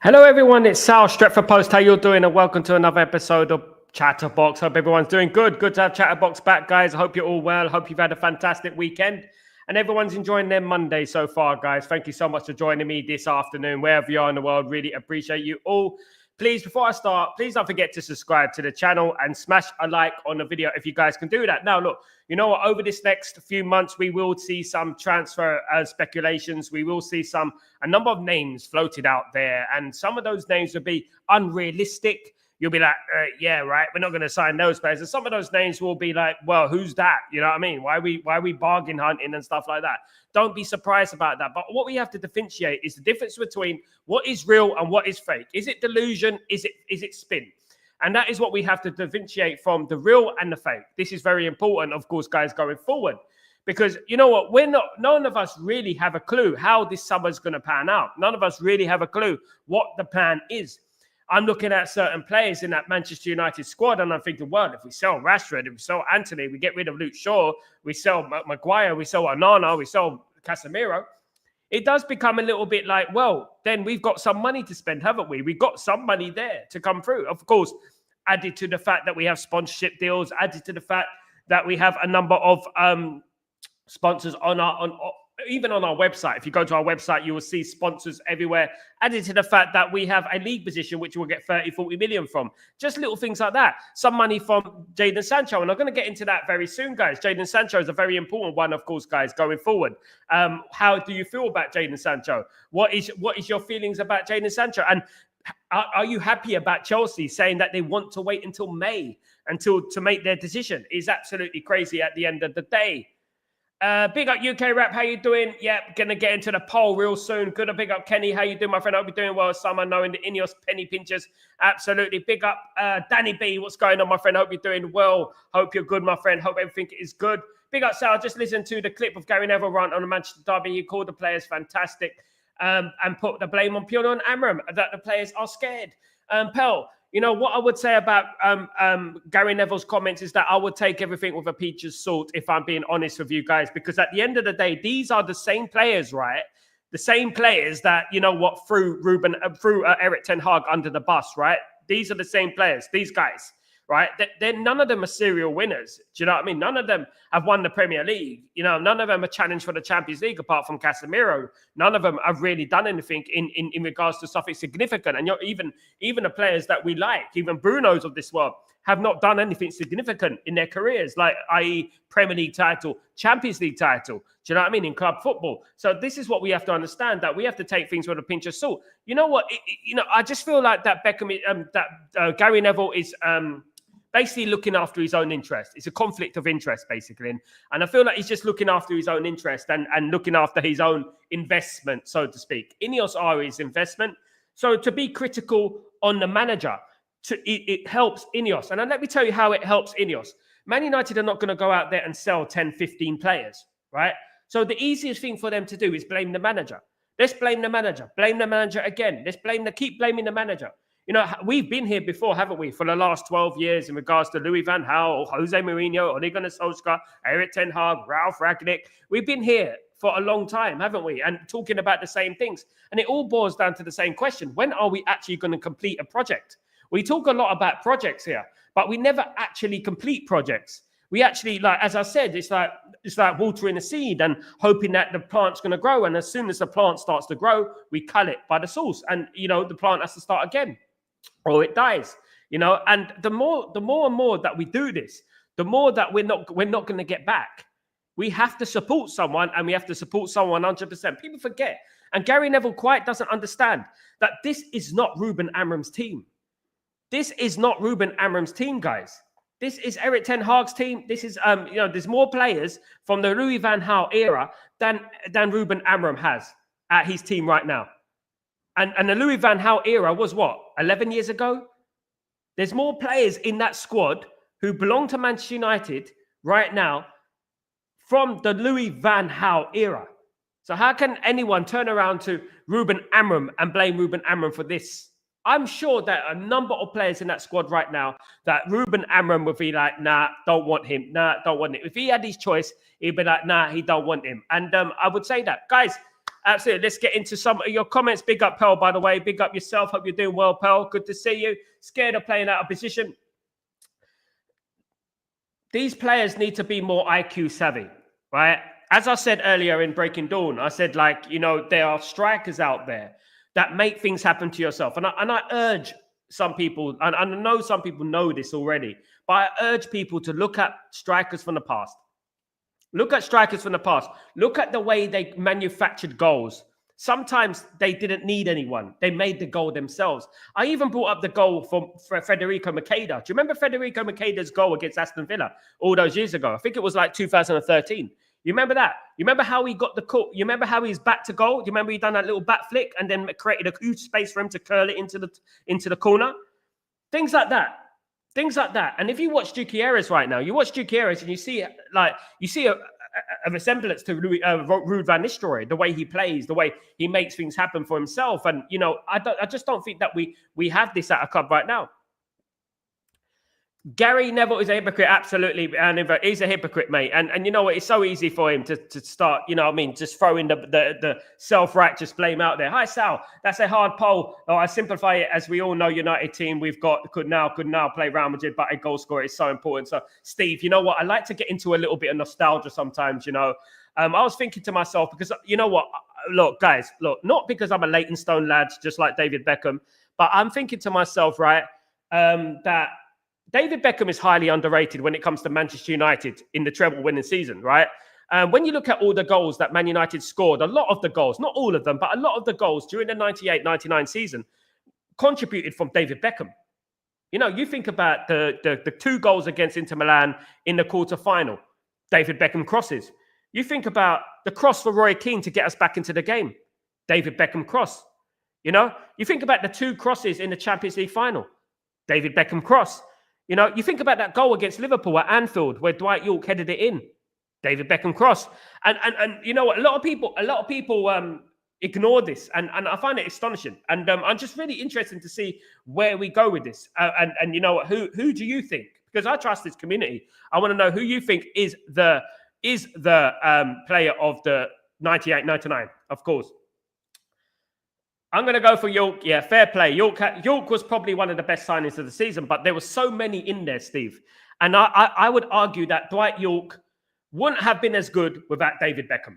Hello, everyone. It's Sal, Stretford Post. How you doing? And welcome to another episode of Chatterbox. Hope everyone's doing good. Good to have Chatterbox back, guys. I hope you're all well. Hope you've had a fantastic weekend. And everyone's enjoying their Monday so far, guys. Thank you so much for joining me this afternoon, wherever you are in the world. Really appreciate you all. Please, before I start, please don't forget to subscribe to the channel and smash a like on the video if you guys can do that. Now, look, you know what? Over this next few months, we will see some transfer speculations. We will see a number of names floated out there. And some of those names will be unrealistic. You'll be like, yeah, right, we're not going to sign those players. And some of those names will be like, well, who's that? You know what I mean? Why are we bargain hunting and stuff like that? Don't be surprised about that. But what we have to differentiate is the difference between what is real and what is fake. Is it delusion? Is it spin? And that is what we have to differentiate from the real and the fake. This is very important, of course, guys, going forward. Because you know what? None of us really have a clue how this summer's going to pan out. None of us really have a clue what the plan is. I'm looking at certain players in that Manchester United squad, and I'm thinking, well, if we sell Rashford, if we sell Anthony, we get rid of Luke Shaw, we sell Maguire, we sell Onana, we sell Casemiro, it does become a little bit like, well, then we've got some money to spend, haven't we? We've got some money there to come through. Of course, added to the fact that we have sponsorship deals, added to the fact that we have a number of sponsors even on our website. If you go to our website, you will see sponsors everywhere. Added to the fact that we have a league position which we'll get 30-40 million from. Just little things like that. Some money from Jadon Sancho. And I'm going to get into that very soon, guys. Jadon Sancho is a very important one, of course, guys, going forward. How do you feel about Jadon Sancho? What is your feelings about Jadon Sancho? And are you happy about Chelsea saying that they want to wait until May to make their decision? It's absolutely crazy at the end of the day. Big up UK Rap, how you doing? Yep, gonna get into the poll real soon. Good to big up Kenny, how you doing, my friend? Hope you're doing well. Summer knowing the Ineos penny pinchers. Absolutely. Big up Danny B, what's going on, my friend? Hope you're doing well. Hope you're good, my friend. Hope everything is good. Big up Sal, just listen to the clip of Gary Neville rant on the Manchester Derby. He called the players fantastic and put the blame on Pionor and Amram that the players are scared. Pell, you know, what I would say about Gary Neville's comments is that I would take everything with a pinch of salt, if I'm being honest with you guys, because at the end of the day, these are the same players, right? The same players that, you know what, threw Eric Ten Hag under the bus, right? These are the same players, these guys, right? None of them are serial winners. Do you know what I mean? None of them have won the Premier League. You know, none of them are challenged for the Champions League apart from Casemiro. None of them have really done anything in regards to something significant. And even the players that we like, even Bruno's of this world, have not done anything significant in their careers, like i.e. Premier League title, Champions League title. Do you know what I mean? In club football. So this is what we have to understand, that we have to take things with a pinch of salt. You know what? I just feel like that Gary Neville is basically looking after his own interest. It's a conflict of interest, basically. And I feel like he's just looking after his own interest and looking after his own investment, so to speak. Ineos are his investment. So to be critical on the manager, it helps Ineos. And let me tell you how it helps Ineos. Man United are not going to go out there and sell 10, 15 players, right? So the easiest thing for them to do is blame the manager. Let's blame the manager. Blame the manager again. Keep blaming the manager. You know, we've been here before, haven't we, for the last 12 years in regards to Louis van Gaal, Jose Mourinho, Ole Gunnar Solskjaer, Erik ten Hag, Ralf Rangnick. We've been here for a long time, haven't we? And talking about the same things. And it all boils down to the same question. When are we actually going to complete a project? We talk a lot about projects here, but we never actually complete projects. We actually, like, as I said, it's like watering a seed and hoping that the plant's going to grow. And as soon as the plant starts to grow, we cull it by the source. And, you know, the plant has to start again, or it dies, you know. And the more and more that we do this, the more that we're not going to get back. We have to support someone, and we have to support someone 100%. People forget, and Gary Neville quite doesn't understand that this is not Ruben Amram's team. This is not Ruben Amram's team, guys. This is Erik ten Hag's team. This is there's more players from the Louis van Gaal era than Ruben Amram has at his team right now. And the Louis van Gaal era was what, 11 years ago? There's more players in that squad who belong to Manchester United right now from the Louis van Gaal era. So how can anyone turn around to Ruben Amram and blame Ruben Amram for this? I'm sure that a number of players in that squad right now that Ruben Amram would be like, nah, don't want him. Nah, don't want him. If he had his choice, he'd be like, nah, he don't want him. And I would say that. Guys, Absolutely. Let's get into some of your comments. Big up, Pearl, by the way. Big up yourself. Hope you're doing well, Pearl. Good to see you. Scared of playing out of position. These players need to be more IQ savvy, right? As I said earlier in Breaking Dawn, I said, like, you know, there are strikers out there that make things happen to yourself. And I urge some people, and I know some people know this already, but I urge people to look at strikers from the past. Look at strikers from the past. Look at the way they manufactured goals. Sometimes they didn't need anyone. They made the goal themselves. I even brought up the goal from Federico Macheda. Do you remember Federico Macheda's goal against Aston Villa all those years ago? I think it was like 2013. You remember that? You remember how he got the call? You remember how he's back to goal? Do you remember he done that little back flick and then created a huge space for him to curl it into the corner? Things like that. Things like that. And if you watch Gyökeres right now, you watch Gyökeres and you see a resemblance to Ruud van Nistelrooy, the way he plays, the way he makes things happen for himself. And, you know, I just don't think that we have this at a club right now. Gary Neville is a hypocrite, absolutely, and he's a hypocrite, mate. And you know what? It's so easy for him to start, you know what I mean, just throwing the self-righteous blame out there. Hi, Sal. That's a hard poll. Oh, I simplify it. As we all know, United team, we've got could now play Real Madrid, but a goal scorer is so important. So, Steve, you know what? I like to get into a little bit of nostalgia sometimes, you know. I was thinking to myself, because you know what? Look, guys, not because I'm a Leytonstone lad, just like David Beckham, but I'm thinking to myself, right, that David Beckham is highly underrated when it comes to Manchester United in the treble winning season, right? When you look at all the goals that Man United scored, a lot of the goals, not all of them, but a lot of the goals during the 98-99 season contributed from David Beckham. You know, you think about the 2 goals against Inter Milan in the quarter-final, David Beckham crosses. You think about the cross for Roy Keane to get us back into the game, David Beckham cross. You know, you think about the 2 crosses in the Champions League final, David Beckham cross. You know, you think about that goal against Liverpool at Anfield where Dwight Yorke headed it in, David Beckham cross. And you know what? A lot of people ignore this, and I find it astonishing. And I'm just really interested to see where we go with this. And you know what? Who do you think? Because I trust this community. I want to know who you think is the player of the 98-99, of course. I'm going to go for Yorke. Yeah, fair play. Yorke was probably one of the best signings of the season, but there were so many in there, Steve. And I would argue that Dwight Yorke wouldn't have been as good without David Beckham.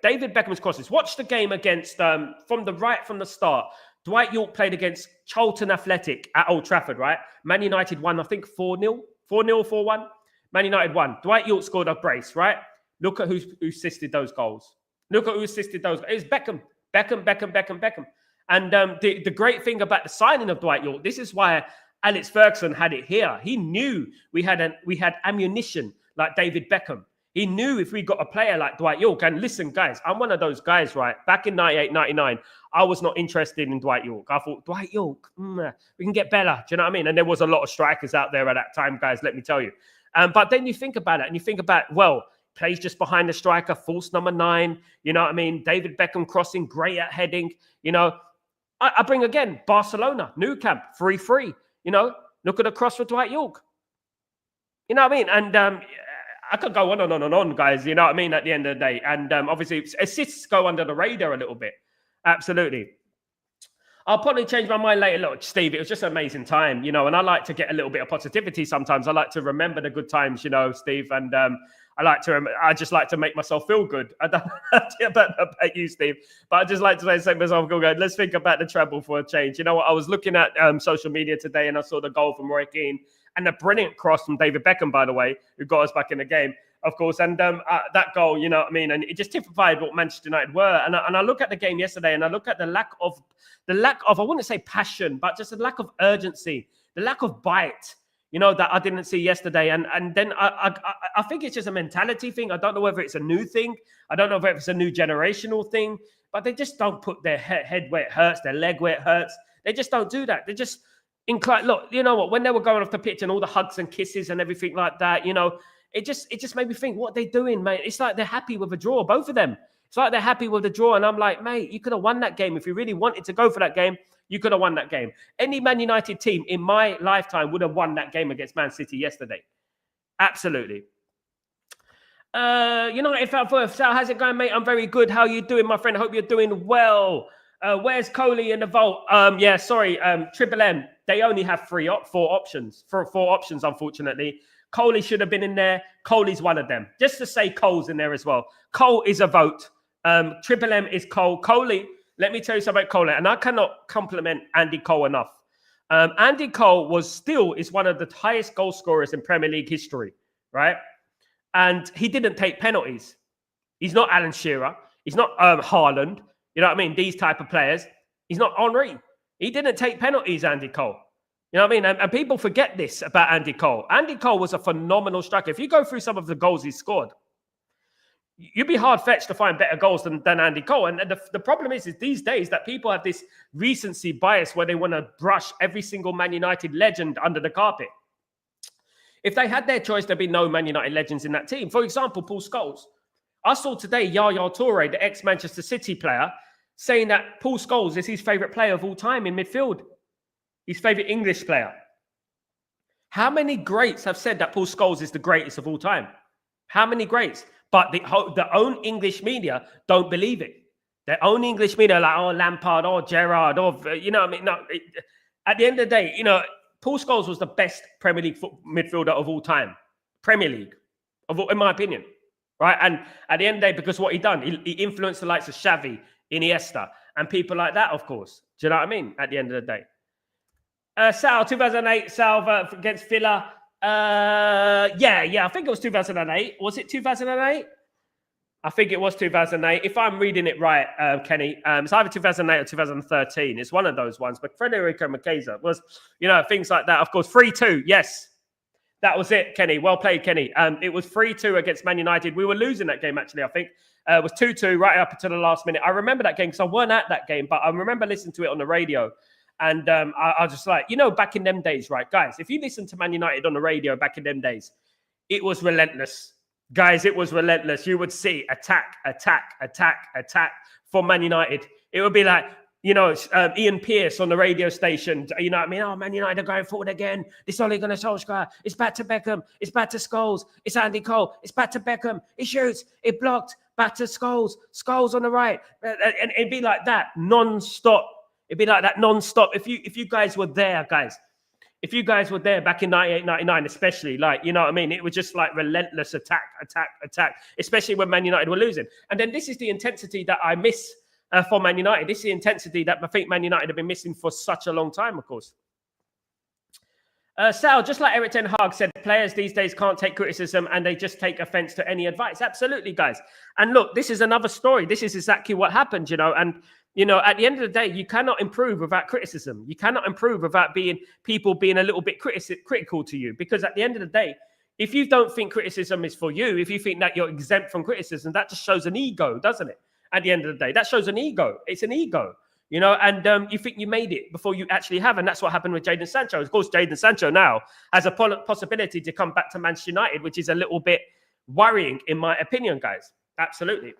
David Beckham's crosses. Watch the game against, from the start. Dwight Yorke played against Charlton Athletic at Old Trafford, right? Man United won, I think, 4-0. 4-0, 4-1. Man United won. Dwight Yorke scored a brace, right? Look at who assisted those goals. Look at who assisted those. It was Beckham. And the great thing about the signing of Dwight Yorke, this is why Alex Ferguson had it here. He knew we had ammunition like David Beckham. He knew if we got a player like Dwight Yorke. And listen, guys, I'm one of those guys, right? Back in 98, 99, I was not interested in Dwight Yorke. I thought, Dwight Yorke, we can get Bella. Do you know what I mean? And there was a lot of strikers out there at that time, guys, let me tell you. But then you think about it, and you think about, well, plays just behind the striker, false number 9. You know what I mean? David Beckham crossing, great at heading. You know, I bring again Barcelona, Nou Camp, 3-3. You know, look at the cross for Dwight Yorke. You know what I mean? And I could go on and on and on, guys. You know what I mean? At the end of the day. And obviously, assists go under the radar a little bit. Absolutely. I'll probably change my mind later. Look, Steve, it was just an amazing time, you know, and I like to get a little bit of positivity sometimes. I like to remember the good times, you know, Steve, and I just like to make myself feel good. I don't know about you, Steve, but I just like to make myself feel good. Let's think about the treble for a change. You know what? I was looking at social media today and I saw the goal from Roy Keane and a brilliant cross from David Beckham, by the way, who got us back in the game, of course. And that goal, you know what I mean? And it just typified what Manchester United were. And I look at the game yesterday and I look at the lack of, I wouldn't say passion, but just a lack of urgency, the lack of bite, you know, that I didn't see yesterday. And then I think it's just a mentality thing. I don't know whether it's a new thing. I don't know whether it's a new generational thing, but they just don't put their head where it hurts, their leg where it hurts. They just don't do that. They just incline. Look, you know what? When they were going off the pitch and all the hugs and kisses and everything like that, you know, it just made me think, what are they doing, mate? It's like they're happy with a draw, both of them. It's like they're happy with the draw. And I'm like, mate, you could have won that game. If you really wanted to go for that game, you could have won that game. Any Man United team in my lifetime would have won that game against Man City yesterday. Absolutely. United fan for Sal, how's it going, mate? I'm very good. How you doing, my friend? I hope you're doing well. Where's Coley in the vault? Triple M. They only have four options, unfortunately. Coley should have been in there. Coley's one of them. Just to say Cole's in there as well. Cole is a vote. Triple M is Cole. Coley, let me tell you something about Cole, and I cannot compliment Andy Cole enough. Andy Cole is one of the highest goal scorers in Premier League history, right? And he didn't take penalties. He's not Alan Shearer. He's not Haaland. You know what I mean? These type of players. He's not Henry. He didn't take penalties, Andy Cole. You know what I mean? And people forget this about Andy Cole. Andy Cole was a phenomenal striker. If you go through some of the goals he scored, you'd be hard-fetched to find better goals than Andy Cole. And the problem is these days that people have this recency bias where they want to brush every single Man United legend under the carpet. If they had their choice, there'd be no Man United legends in that team. For example, Paul Scholes. I saw today Yaya Toure, the ex-Manchester City player, saying that Paul Scholes is his favourite player of all time in midfield. His favourite English player. How many greats have said that Paul Scholes is the greatest of all time? How many greats? But the own English media don't believe it. Their own English media are like, oh, Lampard, or Gerrard, or, you know what I mean? No, at the end of the day, Paul Scholes was the best Premier League midfielder of all time. Premier League, in my opinion. Right? And at the end of the day, because what he done, he influenced the likes of Xavi, Iniesta, and people like that, of course. Do you know what I mean? At the end of the day. Sal, 2008, Sal against Villa. I think it was 2008. Was it 2008? I think it was 2008. If I'm reading it right, Kenny, it's either 2008 or 2013. It's one of those ones. But Federico Chiesa was, things like that. Of course, 3-2. Yes, that was it, Kenny. Well played, Kenny. It was 3-2 against Man United. We were losing that game, actually, I think. It was 2-2 right up until the last minute. I remember that game because I weren't at that game, but I remember listening to it on the radio. And I was just like, back in them days, right, guys, if you listen to Man United on the radio back in them days, it was relentless. Guys, it was relentless. You would see attack for Man United. It would be like, Ian Pearce on the radio station. You know what I mean? Oh, Man United are going forward again. It's Ole Gunnar Solskjaer. It's back to Beckham. It's back to Scholes. It's Andy Cole. It's back to Beckham. It shoots. It blocked. Back to Scholes. Scholes on the right. And it'd be like that non-stop. It'd be like that non-stop. If you guys were there, guys, if you guys were there back in 98, 99, especially, you know what I mean? It was just like relentless attack, especially when Man United were losing. And then this is the intensity that I miss for Man United. This is the intensity that I think Man United have been missing for such a long time, of course. Sal, just like Eric Ten Hag said, players these days can't take criticism and they just take offense to any advice. Absolutely, guys. And look, this is another story. This is exactly what happened, and at the end of the day, you cannot improve without criticism. You cannot improve without people being a little bit critical to you. Because at the end of the day, if you don't think criticism is for you, if you think that you're exempt from criticism, that just shows an ego, doesn't it? At the end of the day, that shows an ego. It's an ego, and you think you made it before you actually have. And that's what happened with Jadon Sancho. Of course, Jadon Sancho now has a possibility to come back to Manchester United, which is a little bit worrying, in my opinion, guys. Absolutely.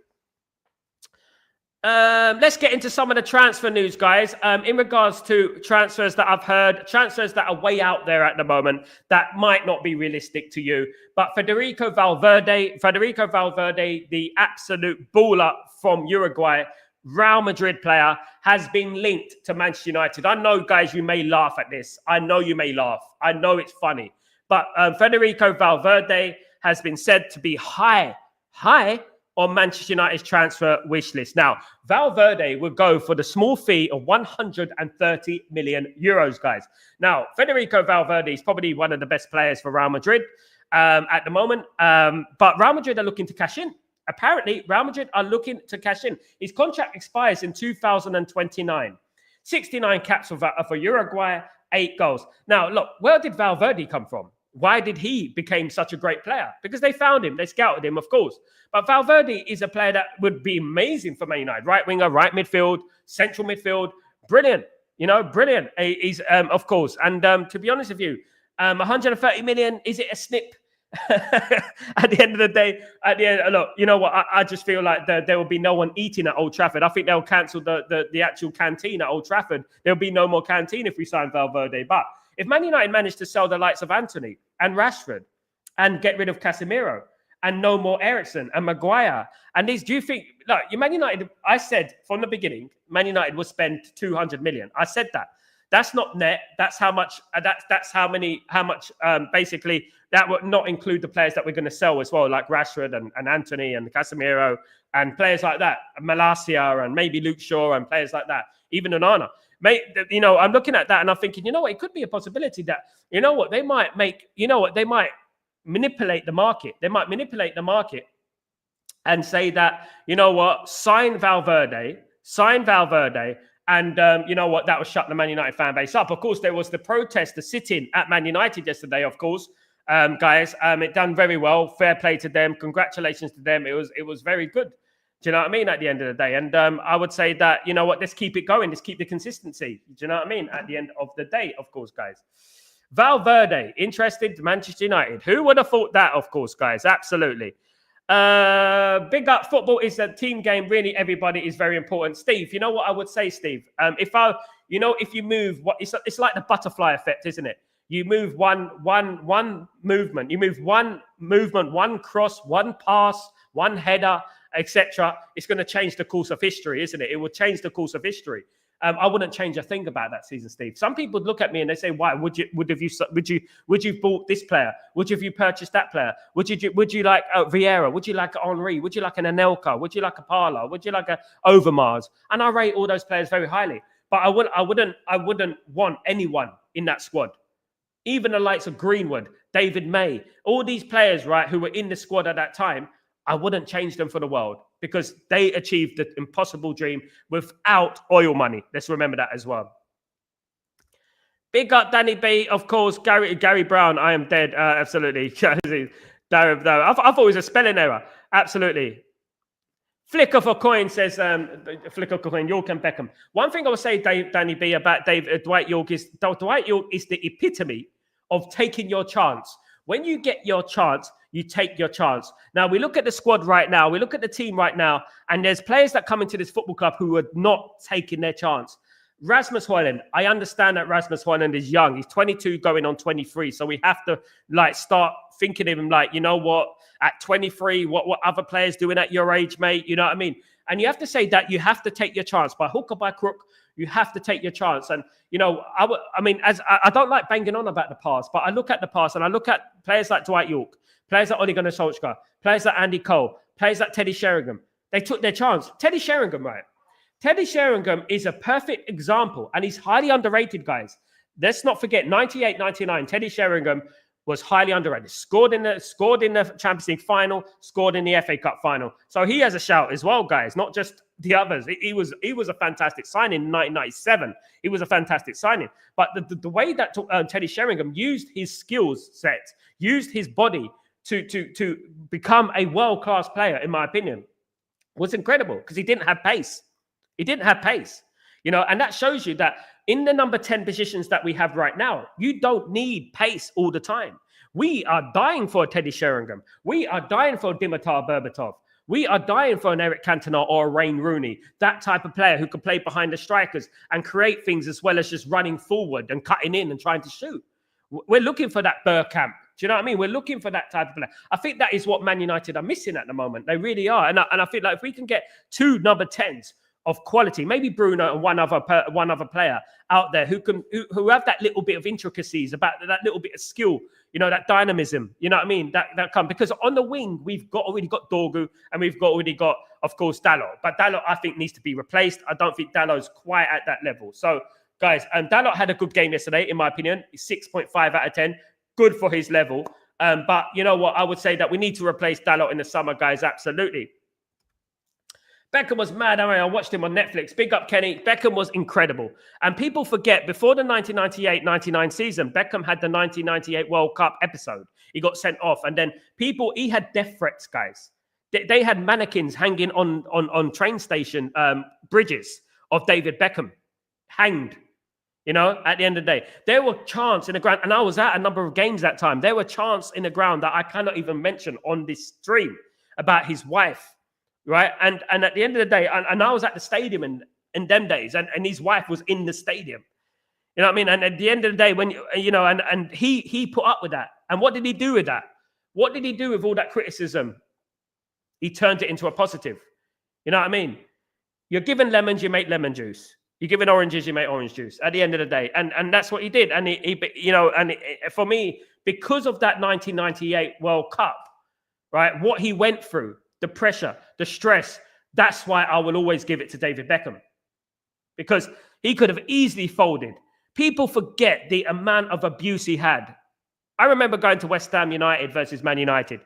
Let's get into some of the transfer news, guys. In regards to transfers that I've heard, transfers that are way out there at the moment that might not be realistic to you. But Federico Valverde, the absolute baller from Uruguay, Real Madrid player, has been linked to Manchester United. I know, guys, you may laugh at this. I know you may laugh. I know it's funny. But Federico Valverde has been said to be high on Manchester United's transfer wish list. Now, Valverde will go for the small fee of 130 million euros, guys. Now, Federico Valverde is probably one of the best players for Real Madrid at the moment. But Real Madrid are looking to cash in. Apparently, Real Madrid are looking to cash in. His contract expires in 2029. 69 caps for Uruguay, 8 goals. Now, look, where did Valverde come from? Why did he become such a great player? Because they found him. They scouted him, of course. But Valverde is a player that would be amazing for Man United. Right winger, right midfield, central midfield. Brilliant. Brilliant. He's, of course. And to be honest with you, 130 million, is it a snip? At the end of the day, look, you know what? I just feel like there will be no one eating at Old Trafford. I think they'll cancel the actual canteen at Old Trafford. There'll be no more canteen if we sign Valverde. But if Man United manage to sell the likes of Antony and Rashford and get rid of Casemiro and no more Eriksen and Maguire. And do you think, look, Man United, I said from the beginning, Man United will spend 200 million. I said that. That's not net. That's how much, basically, that would not include the players that we're going to sell as well, like Rashford and Anthony and Casemiro and players like that, Malacia and maybe Luke Shaw and players like that, even Onana. I'm looking at that and I'm thinking, it could be a possibility that, they might manipulate the market. They might manipulate the market and say that, sign Valverde, and that will shut the Man United fan base up. Of course, there was the protest, the sit-in at Man United yesterday, of course, guys. It done very well. Fair play to them. Congratulations to them. It was very good. Do you know what I mean? At the end of the day. And I would say that, let's keep it going. Let's keep the consistency. Do you know what I mean? At the end of the day, of course, guys. Valverde, interested, Manchester United. Who would have thought that, of course, guys? Absolutely. Big up. Football is a team game. Really, everybody is very important. Steve, you know what I would say, Steve? If you move, it's like the butterfly effect, isn't it? You move one movement. You move one movement, one cross, one pass, one header, etc. It's going to change the course of history, isn't it? It will change the course of history. I wouldn't change a thing about that season, Steve. Some people look at me and they say, "Why would you bought this player? Would you purchased that player? Would you like Vieira? Would you like Henry? Would you like an Anelka? Would you like a Parla? Would you like a Overmars?" And I rate all those players very highly. But I wouldn't want anyone in that squad. Even the likes of Greenwood, David May, all these players, right, who were in the squad at that time, I wouldn't change them for the world because they achieved the impossible dream without oil money. Let's remember that as well. Big up Danny B, of course. Gary Brown, I am dead. Absolutely. I thought it was a spelling error. Absolutely. Flick of a coin says, Flick of a coin, York and Beckham. One thing I would say, Danny B, about Dwight York is Dwight York is the epitome of taking your chance. When you get your chance, you take your chance. Now, we look at the squad right now. We look at the team right now, and there's players that come into this football club who are not taking their chance. Rasmus Højlund, I understand that Rasmus Højlund is young. He's 22 going on 23. So we have to start thinking of him at 23, what other players doing at your age, mate? You know what I mean? And you have to say that you have to take your chance. By hook or by crook, you have to take your chance. And, I don't like banging on about the past, but I look at the past and I look at players like Dwight York, players like Ole Gunnar Solskjaer, players like Andy Cole, players like Teddy Sheringham. They took their chance. Teddy Sheringham, right? Teddy Sheringham is a perfect example, and he's highly underrated, guys. Let's not forget, 98, 99, Teddy Sheringham was highly underrated. Scored in the Champions League final, scored in the FA Cup final. So he has a shout as well, guys, not just the others. He was a fantastic signing in 1997. He was a fantastic signing. But the way that Teddy Sheringham used his skills set, used his body to become a world-class player, in my opinion, was incredible because he didn't have pace. And that shows you that in the number 10 positions that we have right now, you don't need pace all the time. We are dying for a Teddy Sheringham. We are dying for a Dimitar Berbatov. We are dying for an Eric Cantona or a Wayne Rooney, that type of player who can play behind the strikers and create things as well as just running forward and cutting in and trying to shoot. We're looking for that Bergkamp. Do you know what I mean? We're looking for that type of player. I think that is what Man United are missing at the moment. They really are. And I feel like if we can get two number 10s of quality, maybe Bruno and one other player out there who have that little bit of intricacies, about that little bit of skill, that dynamism, you know what I mean? That come because on the wing we've already got Dorgu and we've already got, of course, Dalot. But Dalot I think needs to be replaced. I don't think Dalot's quite at that level. So guys, Dalot had a good game yesterday, in my opinion. He's 6.5 out of 10, good for his level. But you know what? I would say that we need to replace Dalot in the summer, guys. Absolutely. Beckham was mad. I watched him on Netflix. Big up, Kenny. Beckham was incredible. And people forget, before the 1998-99 season, Beckham had the 1998 World Cup episode. He got sent off. And then he had death threats, guys. They had mannequins hanging on train station bridges of David Beckham, hanged, at the end of the day. There were chants in the ground. And I was at a number of games that time. There were chants in the ground that I cannot even mention on this stream about his wife. Right. And at the end of the day, and I was at the stadium in them days, and his wife was in the stadium. You know what I mean? And at the end of the day, when and he put up with that. And what did he do with that? What did he do with all that criticism? He turned it into a positive. You know what I mean? You're given lemons, you make lemon juice. You're given oranges, you make orange juice at the end of the day. And that's what he did. And for me, because of that 1998 World Cup, right, what he went through, the pressure, the stress, that's why I will always give it to David Beckham. Because he could have easily folded. People forget the amount of abuse he had. I remember going to West Ham United versus Man United.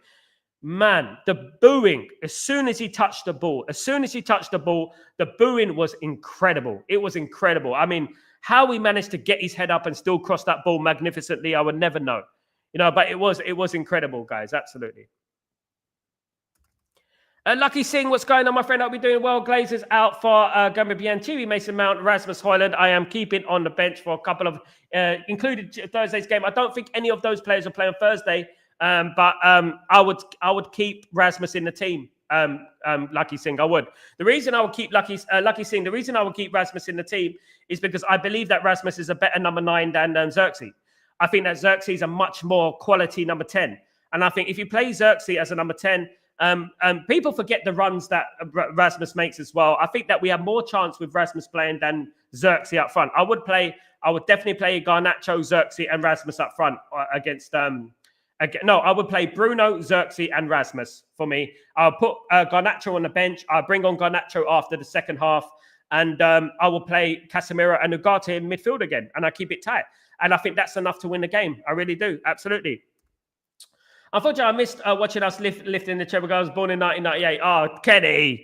Man, the booing, as soon as he touched the ball, the booing was incredible. It was incredible. I mean, how he managed to get his head up and still cross that ball magnificently, I would never know. But it was incredible, guys. Absolutely. Lucky Singh, what's going on, my friend? I'll be doing well. Glazers out for Gamba Bianchi, Mason Mount, Rasmus Højlund. I am keeping on the bench for a couple of, included Thursday's game. I don't think any of those players will play on Thursday, but I would keep Rasmus in the team. Lucky Singh, I would. The reason I would keep Lucky Singh, the reason I would keep Rasmus in the team is because I believe that Rasmus is a better number 9 than Xerxes. I think that Xerxes is a much more quality number 10. And I think if you play Xerxes as a number 10, people forget the runs that Rasmus makes as well. I think that we have more chance with Rasmus playing than Xerxes up front. I would definitely play Garnacho, Xerxes, and Rasmus up front against. I would play Bruno, Xerxes, and Rasmus for me. I'll put Garnacho on the bench. I'll bring on Garnacho after the second half, and I will play Casemiro and Ugarte in midfield again, and I keep it tight. And I think that's enough to win the game. I really do, absolutely. Unfortunately, I missed watching us lifting the treble. I was born in 1998. Oh,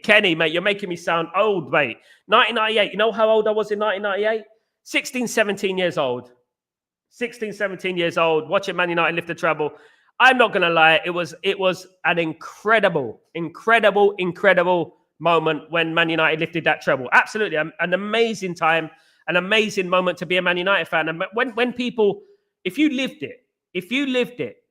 Kenny, mate, you're making me sound old, mate. 1998, you know how old I was in 1998? 16, 17 years old. 16, 17 years old, watching Man United lift the treble. I'm not going to lie, it was an incredible moment when Man United lifted that treble. Absolutely, an amazing time, an amazing moment to be a Man United fan. And when people, if you lived it,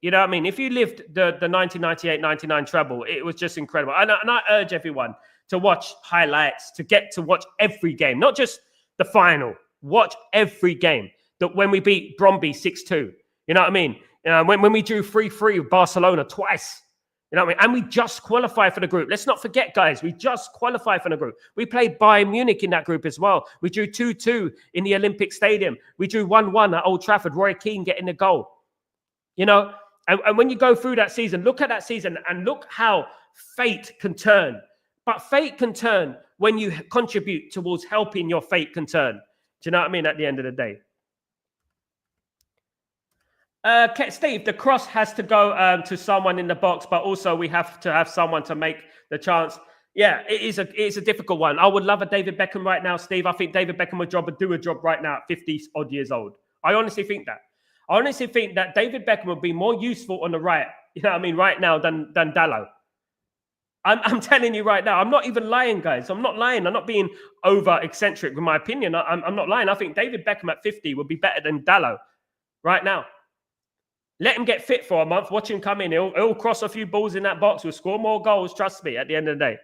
you know what I mean? If you lived the 1998-99 treble, it was just incredible. And I urge everyone to watch highlights, to get to watch every game, not just the final. Watch every game. That when we beat Bromby 6-2, you know what I mean? When we drew 3-3 with Barcelona twice, you know what I mean? And we just qualified for the group. Let's not forget, guys, we just qualified for the group. We played Bayern Munich in that group as well. We drew 2-2 in the Olympic Stadium. We drew 1-1 at Old Trafford, Roy Keane getting the goal. You know, and when you go through that season, look at that season and look how fate can turn. But fate can turn when you contribute towards helping your fate can turn. Do you know what I mean? At the end of the day. Steve, the cross has to go to someone in the box, but also we have to have someone to make the chance. Yeah, it's a difficult one. I would love a David Beckham right now, Steve. I think David Beckham would do a job right now at 50-odd years old. I honestly think that. I honestly think that David Beckham would be more useful on the right, you know what I mean, right now than Dallo. I'm telling you right now. I'm not even lying, guys. I'm not lying. I'm not being over eccentric with my opinion. I'm not lying. I think David Beckham at 50 would be better than Dallo right now. Let him get fit for a month. Watch him come in. He'll cross a few balls in that box. He'll score more goals. Trust me, at the end of the day.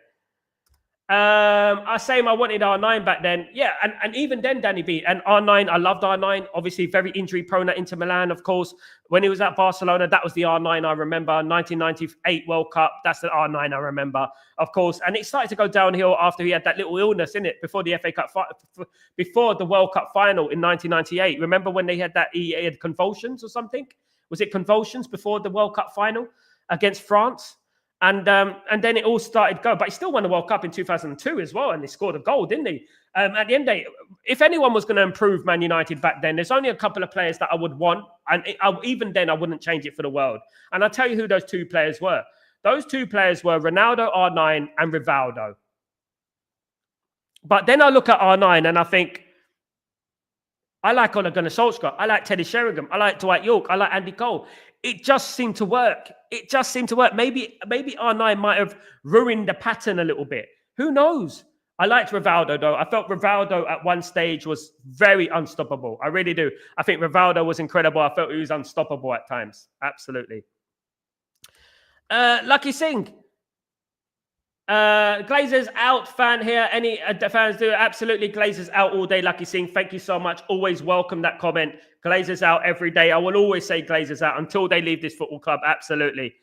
I say I wanted R9 back then. Yeah, and even then, Danny B. And R9, I loved R9. Obviously, very injury prone at Inter Milan, of course. When he was at Barcelona, that was the R9 I remember. 1998 World Cup, that's the R9 I remember, of course. And it started to go downhill after he had that little illness, in it, before the FA Cup, before the World Cup final in 1998. Remember when they had that, he had convulsions or something? Was it convulsions before the World Cup final against France? And then it all started going. But he still won the World Cup in 2002 as well. And he scored a goal, didn't he? At the end of the day, if anyone was going to improve Man United back then, there's only a couple of players that I would want. And even then, I wouldn't change it for the world. And I'll tell you who those two players were. Those two players were Ronaldo, R9, and Rivaldo. But then I look at R9 and I think, I like Ole Gunnar Solskjaer. I like Teddy Sheringham. I like Dwight York. I like Andy Cole. It just seemed to work. Maybe R9 might have ruined the pattern a little bit. Who knows? I liked Rivaldo, though. I felt Rivaldo at one stage was very unstoppable. I really do. I think Rivaldo was incredible. I felt he was unstoppable at times. Absolutely. Lucky Singh. Glazers out fan here. Any fans do? Absolutely. Glazers out all day. Lucky Singh. Thank you so much. Always welcome that comment. Glazers out every day. I will always say Glazers out until they leave this football club. Absolutely.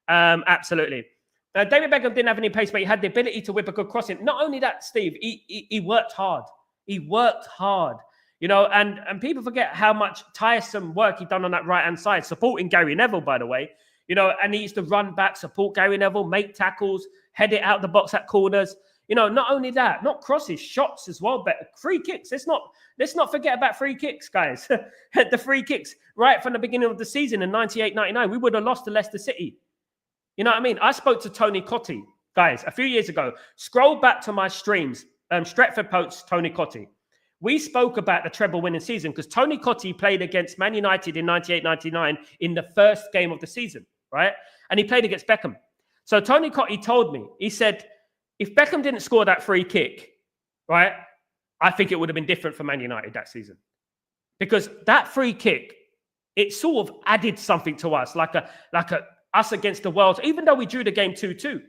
Absolutely. David Beckham didn't have any pace, but he had the ability to whip a good crossing. Not only that, Steve, he worked hard. He worked hard. You know, and people forget how much tiresome work he done on that right-hand side, supporting Gary Neville, by the way. You know, and he used to run back, support Gary Neville, make tackles, head it out the box at corners. You know, not only that, not crosses, shots as well, but free kicks. Let's not forget about free kicks, guys. The free kicks right from the beginning of the season in 98-99, we would have lost to Leicester City. You know what I mean? I spoke to Tony Cottee, guys, a few years ago. Scroll back to my streams. Stretford posts Tony Cottee. We spoke about the treble winning season because Tony Cottee played against Man United in 98-99 in the first game of the season, right? And he played against Beckham. So Tony Cottee told me, he said, if Beckham didn't score that free kick, right, I think it would have been different for Man United that season. Because that free kick, it sort of added something to us, like a us against the world. Even though we drew the game 2-2,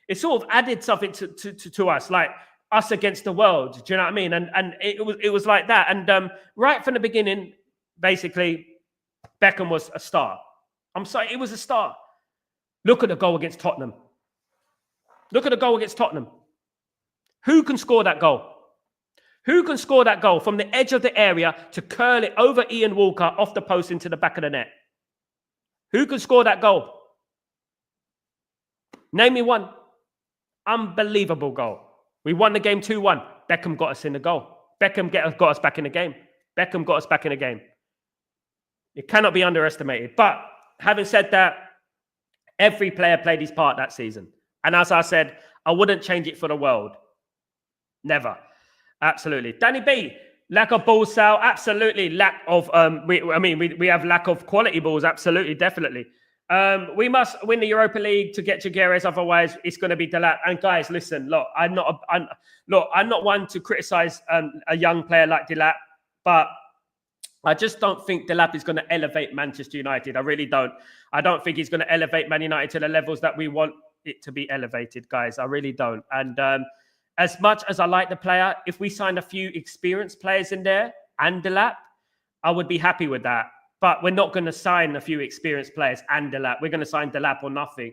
it sort of added something to us, like us against the world. Do you know what I mean? And it was like that. And right from the beginning, basically, Beckham was a star. I'm sorry, it was a star. Look at the goal against Tottenham. Look at the goal against Tottenham. Who can score that goal? Who can score that goal from the edge of the area to curl it over Ian Walker off the post into the back of the net? Who can score that goal? Name me one. Unbelievable goal. We won the game 2-1. Beckham got us in the goal. Beckham got us back in the game. Beckham got us back in the game. It cannot be underestimated. But having said that, every player played his part that season. And as I said, I wouldn't change it for the world. Never. Absolutely. Danny B, lack of balls, Sal. Absolutely. Lack of, we have lack of quality balls. Absolutely. Definitely. We must win the Europa League to get Jaguares. Otherwise, it's going to be Delap. And guys, listen, look, I'm not one to criticize a young player like Delap, but I just don't think Delap is going to elevate Manchester United. I really don't. I don't think he's going to elevate Man United to the levels that we want it to be elevated, guys. I really don't. And as much as I like the player, if we signed a few experienced players in there and Delap, I would be happy with that. But we're not going to sign a few experienced players and Delap. We're going to sign Delap or nothing.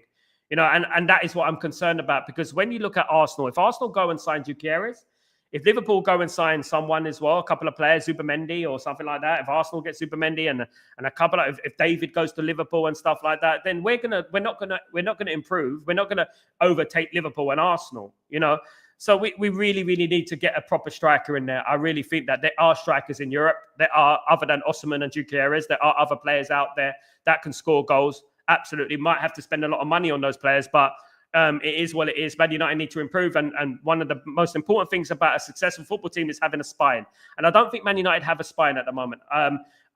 You know, and that is what I'm concerned about. Because when you look at Arsenal, if Arsenal go and sign Jaguares, if Liverpool go and sign someone as well, a couple of players, Zubimendi or something like that, if Arsenal gets Zubimendi and a couple of, if David goes to Liverpool and stuff like that, then we're not gonna improve. We're not gonna overtake Liverpool and Arsenal. You know, so we really need to get a proper striker in there. I really think that there are strikers in Europe. There are, other than Osimhen and Gyökeres, there are other players out there that can score goals. Absolutely, might have to spend a lot of money on those players, but it is what it is. Man United need to improve, and one of the most important things about a successful football team is having a spine. And I don't think Man United have a spine at the moment.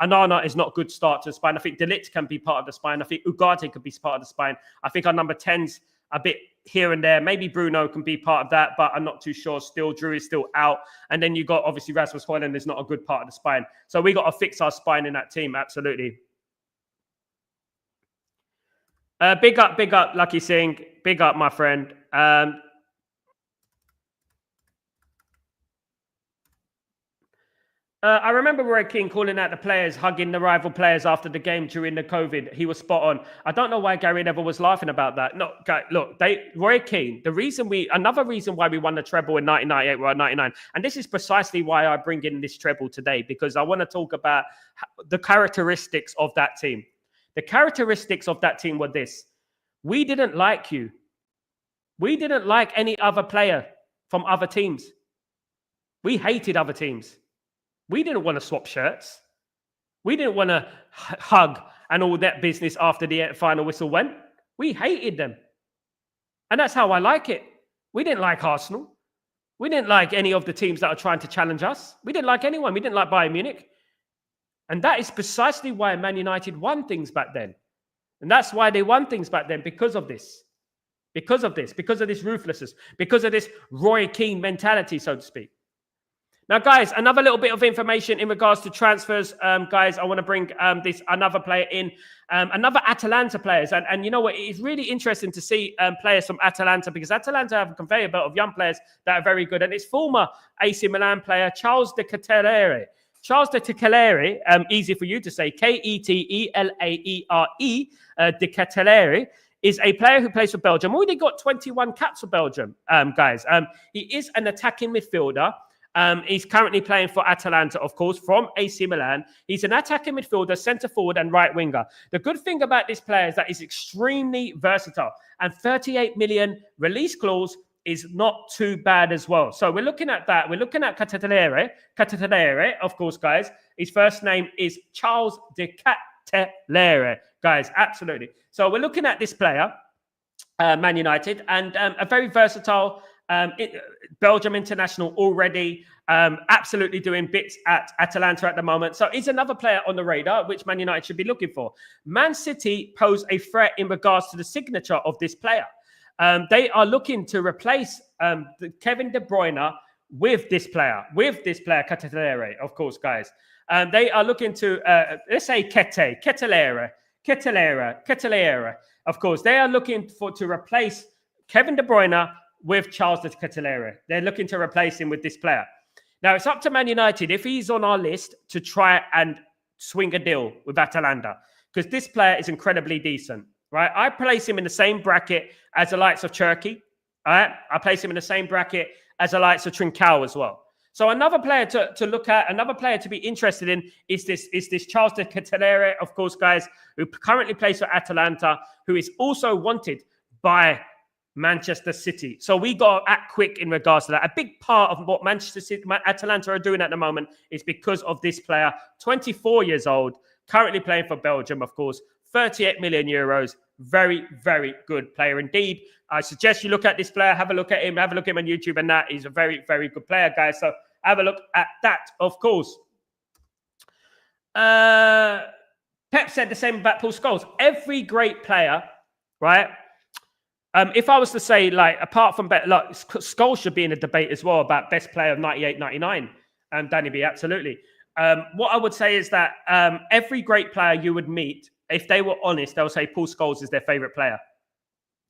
Anana is not a good start to the spine. I think De Ligt can be part of the spine. I think Ugarte could be part of the spine. I think our number 10's a bit here and there. Maybe Bruno can be part of that, but I'm not too sure. Still, Drew is still out. And then you got, obviously, Rasmus Højlund is not a good part of the spine. So we got to fix our spine in that team, absolutely. Big up, Lucky Singh. Big up, my friend. I remember Roy Keane calling out the players, hugging the rival players after the game during the COVID. He was spot on. I don't know why Gary Neville was laughing about that. No, look, Roy Keane, another reason why we won the treble in 1998 or 99, and this is precisely why I bring in this treble today, because I want to talk about the characteristics of that team. The characteristics of that team were this. We didn't like you. We didn't like any other player from other teams. We hated other teams. We didn't want to swap shirts. We didn't want to hug and all that business after the final whistle went. We hated them. And that's how I like it. We didn't like Arsenal. We didn't like any of the teams that are trying to challenge us. We didn't like anyone. We didn't like Bayern Munich. And that is precisely why Man United won things back then. And that's why they won things back then, because of this. Because of this ruthlessness, because of this Roy Keane mentality, so to speak. Now, guys, another little bit of information in regards to transfers. Guys, I want to bring another player in, another Atalanta players. And you know what? It's really interesting to see players from Atalanta, because Atalanta have a conveyor belt of young players that are very good. And it's former AC Milan player Charles de Ketelaere. Charles de Ketelaere, easy for you to say, Ketelaere, de Ketelaere, is a player who plays for Belgium. Already got 21 caps for Belgium, guys. He is an attacking midfielder. He's currently playing for Atalanta, of course, from AC Milan. He's an attacking midfielder, centre forward, and right winger. The good thing about this player is that he's extremely versatile, and 38 million release clause is not too bad as well. So we're looking at that. We're looking at Cattanere, of course, guys. His first name is Charles de Cattanere, guys. Absolutely. So we're looking at this player, Man United, and a very versatile Belgium international already, absolutely doing bits at Atalanta at the moment. So he's another player on the radar, which Man United should be looking for. Man City pose a threat in regards to the signature of this player. They are looking to replace Kevin De Bruyne with this player, Cattanere, of course, guys. They are looking to, let's say Kettelere. Of course, they are looking to replace Kevin De Bruyne with Charles de Kettelere. They're looking to replace him with this player. Now, it's up to Man United, if he's on our list, to try and swing a deal with Atalanta, because this player is incredibly decent, right? I place him in the same bracket as the likes of Cherki, all right? I place him in the same bracket as the likes of Trincao as well. So another player to look at, another player to be interested in is this Charles de Kettelere, of course, guys, who currently plays for Atalanta, who is also wanted by Manchester City. So we got to act quick in regards to that. A big part of what Manchester City, Atalanta are doing at the moment is because of this player, 24 years old, currently playing for Belgium, of course, 38 million euros. Very, very good player indeed. I suggest you look at this player, have a look at him on YouTube, and that he's a very, very good player, guys. So have a look at that, of course. Pep said the same about Paul Scholes. Every great player, right? If I was to say, like, apart from like, Scholes should be in a debate as well about best player of 98-99, Danny B, absolutely. What I would say is that every great player you would meet, if they were honest, they'll say Paul Scholes is their favorite player.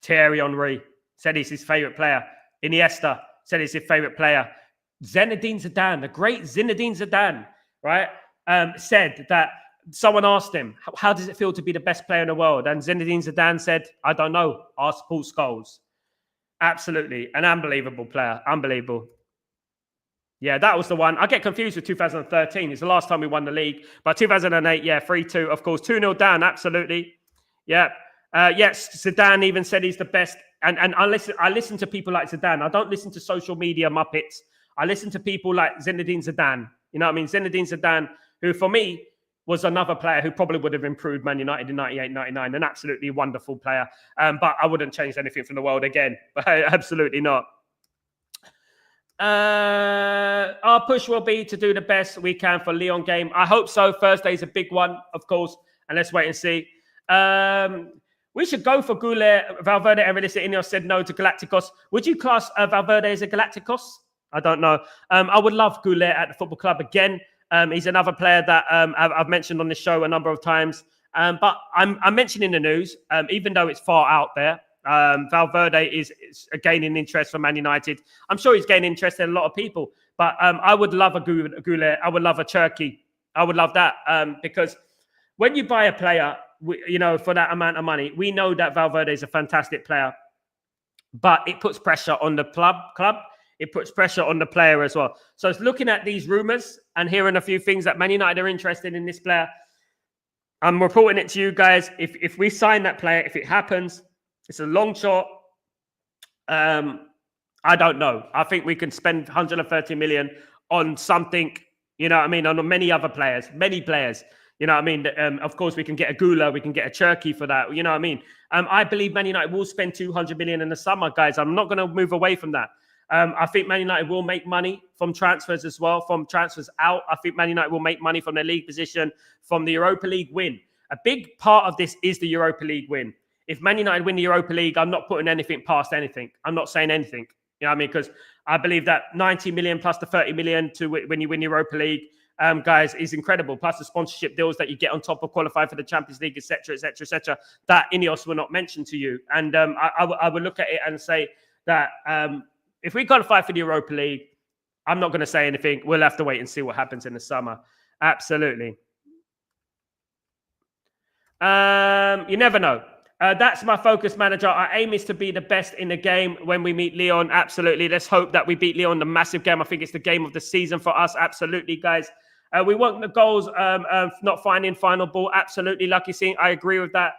Thierry Henry said he's his favorite player. Iniesta said he's his favorite player. Zinedine Zidane, the great Zinedine Zidane, right, said that someone asked him, how does it feel to be the best player in the world? And Zinedine Zidane said, I don't know. Ask Paul Scholes. Absolutely. An unbelievable player. Unbelievable. Yeah, that was the one. I get confused with 2013. It's the last time we won the league. But 2008, yeah, 3-2, of course. 2-0 down, absolutely. Yeah. Yes, Zidane even said he's the best. And I listen to people like Zidane. I don't listen to social media muppets. I listen to people like Zinedine Zidane. You know what I mean? Zinedine Zidane, who for me was another player who probably would have improved Man United in 98-99. An absolutely wonderful player. But I wouldn't change anything from the world again. Absolutely not. Our push will be to do the best we can for Lyon game. I hope so. Thursday's a big one, of course. And let's wait and see. We should go for Goulet, Valverde, and Realistic. Ineos said no to Galacticos. Would you class Valverde as a Galacticos? I don't know. I would love Goulet at the football club again. He's another player that I've mentioned on the show a number of times. But I'm mentioning the news, even though it's far out there. Valverde is gaining interest for Man United. I'm sure he's gaining interest in a lot of people. But I would love a Goulet. I would love a Cherki. I would love that because when you buy a player, for that amount of money, we know that Valverde is a fantastic player. But it puts pressure on the club. It puts pressure on the player as well. So it's looking at these rumours and hearing a few things that Man United are interested in this player. I'm reporting it to you guys. If we sign that player, if it happens, it's a long shot. I don't know. I think we can spend 130 million on something, you know what I mean, on many other players, many players. You know what I mean? Of course, we can get a Gula, we can get a Cherki for that. You know what I mean? I believe Man United will spend 200 million in the summer, guys. I'm not going to move away from that. I think Man United will make money from transfers as well, from transfers out. I think Man United will make money from their league position, from the Europa League win. A big part of this is the Europa League win. If Man United win the Europa League, I'm not putting anything past anything. I'm not saying anything. You know what I mean? Because I believe that 90 million plus the 30 million to when you win the Europa League, guys, is incredible. Plus the sponsorship deals that you get on top of qualifying for the Champions League, etc., etc., etc. That Ineos will not mention to you. And I would look at it and say that if we qualify for the Europa League, I'm not going to say anything. We'll have to wait and see what happens in the summer. Absolutely. You never know. That's my focus, manager. Our aim is to be the best in the game when we meet Lyon. Absolutely. Let's hope that we beat Lyon, the massive game. I think it's the game of the season for us. Absolutely, guys. We want the goals, not finding final ball. Absolutely, Lucky Singh. I agree with that.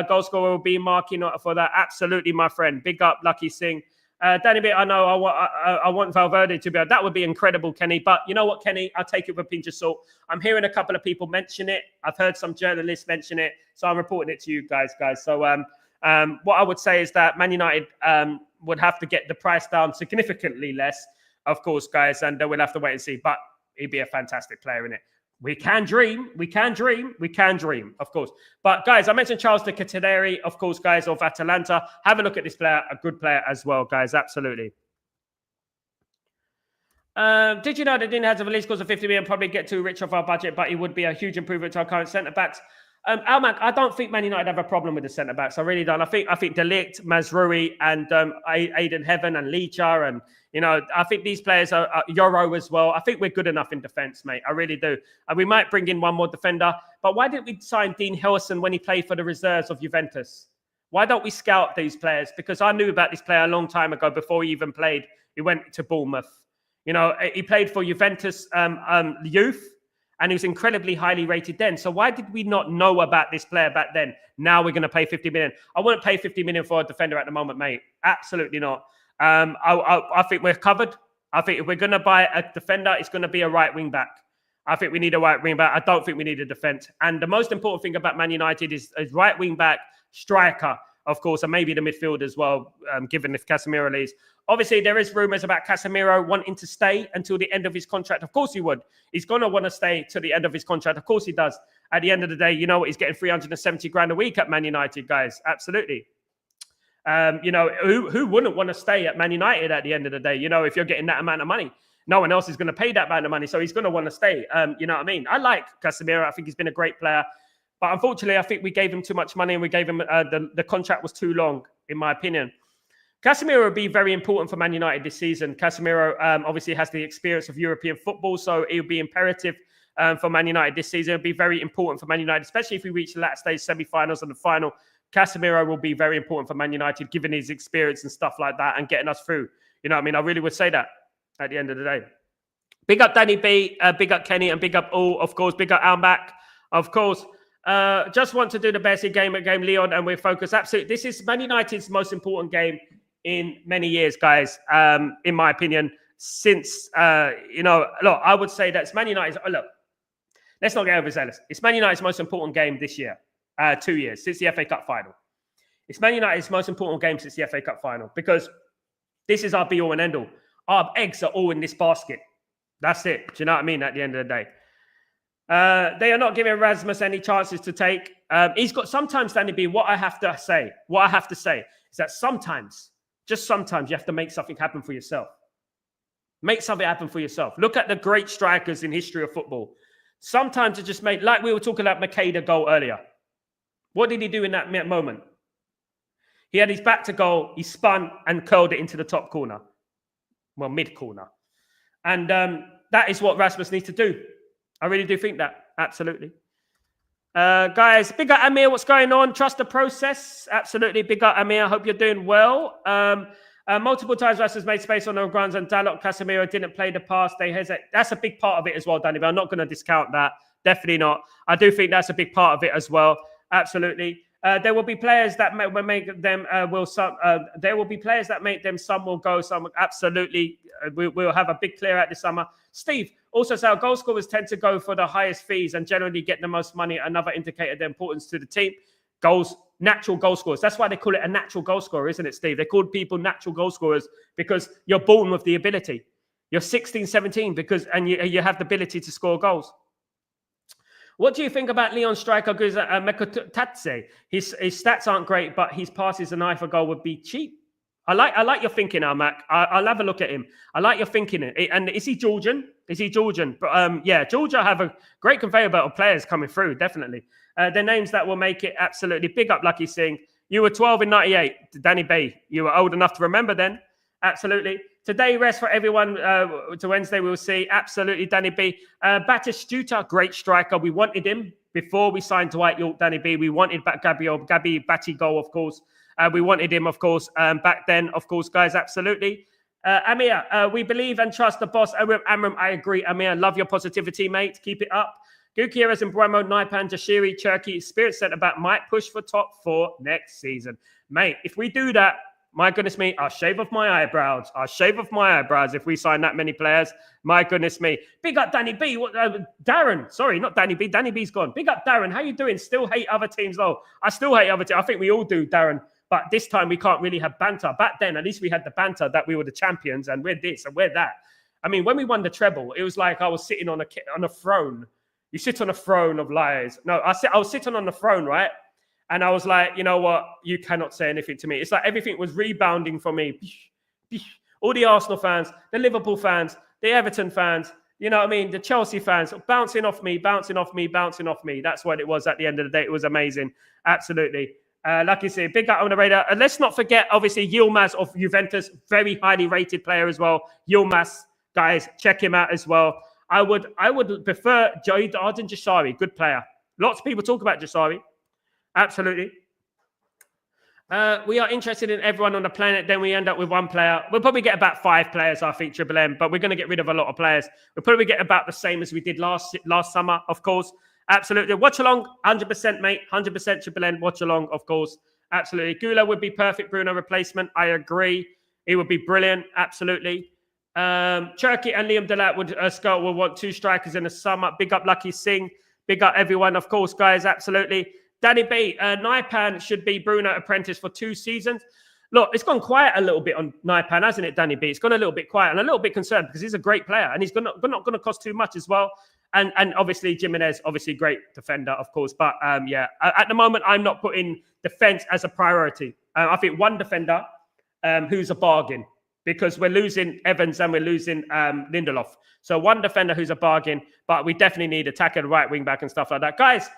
Goal scorer will be marking for that. Absolutely, my friend. Big up, Lucky Singh. Danny B, I know I want Valverde to be able. That would be incredible, Kenny. But you know what, Kenny? I'll take it with a pinch of salt. I'm hearing a couple of people mention it. I've heard some journalists mention it. So I'm reporting it to you guys. So what I would say is that Man United would have to get the price down significantly less, of course, guys. And we'll have to wait and see. But he'd be a fantastic player in it. We can dream, of course. But guys, I mentioned Charles de Ketelaere, of course, guys, of Atalanta. Have a look at this player, a good player as well, guys, absolutely. Did you know that Dean has a release cost of 50 million, probably get too rich off our budget, but it would be a huge improvement to our current centre-backs? Almac, I don't think Man United have a problem with the centre-backs. I really don't. I think De Ligt, Mazraoui, and Aiden Heaven and Licha, and I think these players are Euro as well. I think we're good enough in defence, mate. I really do. And we might bring in one more defender. But why didn't we sign Dean Henderson when he played for the reserves of Juventus? Why don't we scout these players? Because I knew about this player a long time ago before he even played. He went to Bournemouth. He played for Juventus youth. And he was incredibly highly rated then. So why did we not know about this player back then? Now we're going to pay 50 million. I wouldn't pay 50 million for a defender at the moment, mate. Absolutely not. I think we're covered. I think if we're going to buy a defender, it's going to be a right wing back. I think we need a right wing back. I don't think we need a defense. And the most important thing about Man United is right wing back, striker, of course, and maybe the midfield as well, given if Casemiro leaves. Obviously, there is rumours about Casemiro wanting to stay until the end of his contract. Of course he would. He's going to want to stay to the end of his contract. Of course he does. At the end of the day, you know what? He's getting 370 grand a week at Man United, guys. Absolutely. Who wouldn't want to stay at Man United at the end of the day? If you're getting that amount of money, no one else is going to pay that amount of money. So he's going to want to stay. You know what I mean? I like Casemiro. I think he's been a great player. But unfortunately, I think we gave him too much money and we gave him the contract was too long, in my opinion. Casemiro will be very important for Man United this season. Casemiro obviously has the experience of European football, so it will be imperative for Man United this season. It will be very important for Man United, especially if we reach the latter stage semi-finals and the final. Casemiro will be very important for Man United, given his experience and stuff like that and getting us through. You know what I mean? I really would say that at the end of the day. Big up Danny B, big up Kenny, and big up all, of course. Big up Almac, of course. Just want to do the best in game at game Lyon, and we're focused. Absolutely. This is Man United's most important game in many years, guys, in my opinion, since, look, I would say that's Man United's, look, let's not get overzealous. It's Man United's most important game this year, 2 years, since the FA Cup final. It's Man United's most important game since the FA Cup final, because this is our be-all and end-all. Our eggs are all in this basket. That's it. Do you know what I mean, at the end of the day? They are not giving Rasmus any chances to take. He's got sometimes, Danny B, what I have to say is that sometimes, just sometimes, you have to make something happen for yourself. Make something happen for yourself. Look at the great strikers in history of football. Sometimes it just made, like we were talking about Makeda goal earlier. What did he do in that moment? He had his back to goal, he spun and curled it into the top corner. Well, mid corner. And that is what Rasmus needs to do. I really do think that. Absolutely. Guys, big up Amir. What's going on? Trust the process. Absolutely. Big up Amir. I hope you're doing well. Multiple times Rasmus made space on the grounds and Dalot, Casemiro didn't play the pass. They hesitate. That's a big part of it as well, Danny. But I'm not going to discount that. Definitely not. I do think that's a big part of it as well. Absolutely. There will be players that will make them there will be players that make them, some will go, some absolutely. We'll have a big clear out this summer. Steve, also Sal, goal scorers tend to go for the highest fees and generally get the most money. Another indicator of their importance to the team. Natural goal scorers. That's why they call it a natural goal scorer, isn't it, Steve? They call people natural goal scorers because you're born with the ability. You're 16, 17 and you have the ability to score goals. What do you think about Lyon striker Mekotadze? His stats aren't great, but his passes and eye for goal would be cheap. I like your thinking, Almac. I'll have a look at him. I like your thinking. And is he Georgian? But yeah, Georgia have a great conveyor belt of players coming through, definitely. The names that will make it absolutely. Big up, Lucky Singh. You were 12 in 98, Danny B. You were old enough to remember then. Absolutely. Today, rest for everyone. To Wednesday, we will see. Absolutely, Danny B. Batistuta, great striker. We wanted him. before we signed Dwight York, Danny B. We wanted back Gabby Batigo, of course. We wanted him, of course, back then, of course, guys, absolutely. Amir, we believe and trust the boss. Amram, I agree. Amir, love your positivity, mate. Keep it up. Gutierrez and Bremo, Naipan, Jashiri, Cherky, Spirit Centre-Back might push for top 4 next season. Mate, if we do that, my goodness me, I'll shave off my eyebrows. I'll shave off my eyebrows if we sign that many players. My goodness me. Big up Danny B. Darren. Sorry, not Danny B. Danny B's gone. Big up Darren. How you doing? Still hate other teams, though. I still hate other teams. I think we all do, Darren. But this time we can't really have banter. Back then, at least we had the banter that we were the champions and we're this and we're that. I mean, when we won the treble, it was like I was sitting on a throne. You sit on a throne of liars. No, I was sitting on the throne, right? And I was like, you know what? You cannot say anything to me. It's like everything was rebounding from me. All the Arsenal fans, the Liverpool fans, the Everton fans, you know what I mean? The Chelsea fans bouncing off me. That's what it was at the end of the day. It was amazing. Absolutely. Like you say, big up on the radar. And let's not forget, obviously, Yilmaz of Juventus, very highly rated player as well. Yilmaz, guys, check him out as well. I would prefer Arden Jashari, good player. Lots of people talk about Jashari. Absolutely. We are interested in everyone on the planet. Then we end up with one player. We'll probably get about 5 players, I think, Triple M, but we're going to get rid of a lot of players. We'll probably get about the same as we did last summer, of course. Absolutely. Watch along, 100%, mate. 100% Triple M. Watch along, of course. Absolutely. Gula would be perfect Bruno replacement. I agree. He would be brilliant. Absolutely. Cherky and Liam Delat will want 2 strikers in the summer. Big up Lucky Singh. Big up everyone, of course, guys. Absolutely. Danny B, Naipan should be Bruno apprentice for 2 seasons. Look, it's gone quiet a little bit on Naipan, hasn't it, Danny B? It's gone a little bit quiet and a little bit concerned because he's a great player and he's not going to cost too much as well. And obviously, Jimenez, obviously great defender, of course. But yeah, at the moment, I'm not putting defense as a priority. I think one defender who's a bargain because we're losing Evans and we're losing Lindelof. So one defender who's a bargain, but we definitely need attacker, right wing back and stuff like that. Guys,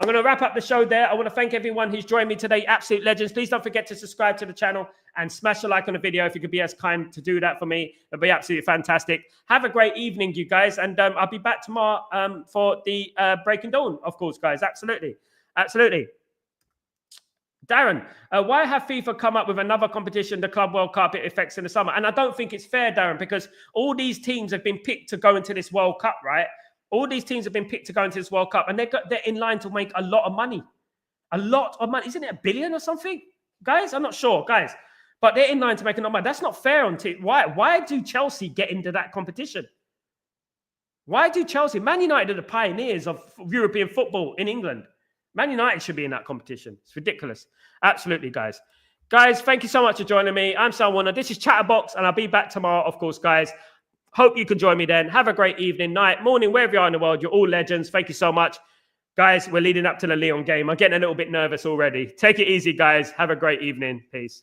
I'm going to wrap up the show there. I want to thank everyone who's joined me today. Absolute legends. Please don't forget to subscribe to the channel and smash a like on the video if you could be as kind to do that for me. It'd be absolutely fantastic. Have a great evening, you guys. And I'll be back tomorrow for the Breaking Dawn, of course, guys. Absolutely. Absolutely. Darren, why have FIFA come up with another competition, the Club World Cup, it affects in the summer? And I don't think it's fair, Darren, because all these teams have been picked to go into this World Cup, right? All these teams have been picked to go into this World Cup, and they're in line to make a lot of money. A lot of money. Isn't it $1 billion or something? Guys, I'm not sure, guys. But they're in line to make a lot of money. That's not fair on team. Why do Chelsea get into that competition? Why do Chelsea? Man United are the pioneers of European football in England. Man United should be in that competition. It's ridiculous. Absolutely, guys. Guys, thank you so much for joining me. I'm Sal Warner. This is Chatterbox, and I'll be back tomorrow, of course, guys. Hope you can join me then. Have a great evening, night, morning, wherever you are in the world. You're all legends. Thank you so much. Guys, we're leading up to the Lyon game. I'm getting a little bit nervous already. Take it easy, guys. Have a great evening. Peace.